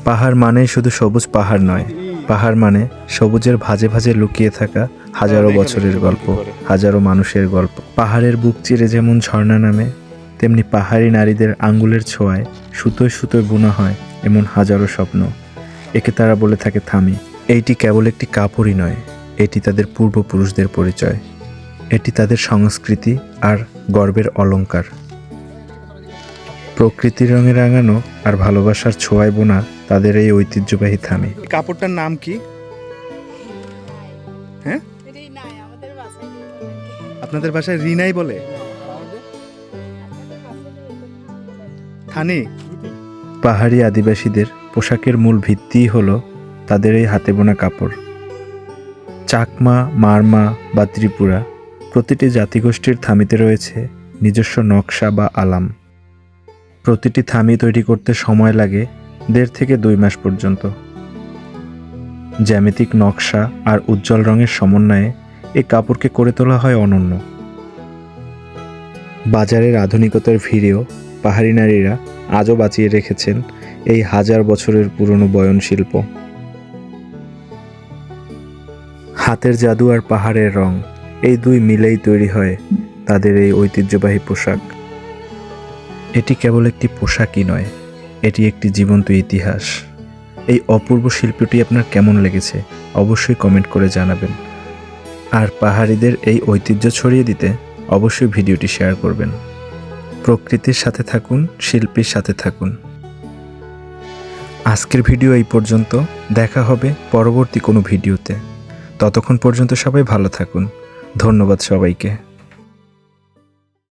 পাহাড় মানে শুধু সবুজ পাহাড় নয়, পাহাড় মানে সবুজের ভাঁজে ভাঁজে লুকিয়ে থাকা হাজারো বছরের গল্প, হাজারো মানুষের গল্প। পাহাড়ের বুক চিরে যেমন ঝর্ণা নামে, তেমনি পাহাড়ি নারীদের আঙ্গুলের ছোঁয়ায় সুতোয় সুতোয় বোনা হয় এমন হাজারো স্বপ্ন। একে তারা বলে থাকে থামি। এইটি কেবল একটি কাপড়ই নয়, এটি তাদের পূর্বপুরুষদের পরিচয়, এটি তাদের সংস্কৃতি আর গর্বের অলংকার। প্রকৃতির রঙে রাঙানো আর ভালোবাসার ছোঁয়ায় বোনা তাদের এই ঐতিহ্যবাহী থামি। কাপড়টার নাম কি? হ্যাঁ, আপনাদের ভাষায় রিনাই বলে। থানি। পাহাড়ি আদিবাসীদের পোশাকের মূল ভিত্তিই হলো তাদের এই হাতে বোনা কাপড়। চাকমা, মারমা বা ত্রিপুরা প্রতিটি জাতিগোষ্ঠীর থামিতে রয়েছে নিজস্ব নকশা বা আলাম। প্রতিটি থামি তৈরি করতে সময় লাগে 1.5 থেকে 2 মাস পর্যন্ত। জ্যামিতিক নকশা আর উজ্জ্বল রঙের সমন্বয়ে এই কাপড়কে করে তোলা হয় অনন্য। বাজারের আধুনিকতার ভিড়েও পাহাড়ি নারীরা আজও বাঁচিয়ে রেখেছেন এই 1000 বছরের পুরনো বয়নশিল্প। হাতের জাদু আর পাহাড়ের রং, এই দুই মিলেই তৈরি হয় তাদের এই ঐতিহ্যবাহী পোশাক। এটি কেবল একটি পোশাকই নয়, এটি একটি জীবন্ত ইতিহাস। এই অপূর্ব শিল্পটি আপনার কেমন লেগেছে অবশ্যই কমেন্ট করে জানাবেন। আর পাহাড়িদের এই ঐতিহ্য ছড়িয়ে দিতে অবশ্যই ভিডিওটি শেয়ার করবেন। প্রকৃতির সাথে থাকুন, শিল্পীর সাথে থাকুন। আজকের ভিডিও এই পর্যন্ত, দেখা হবে পরবর্তী কোনো ভিডিওতে। ততক্ষণ পর্যন্ত সবাই ভালো থাকুন। ধন্যবাদ সবাইকে।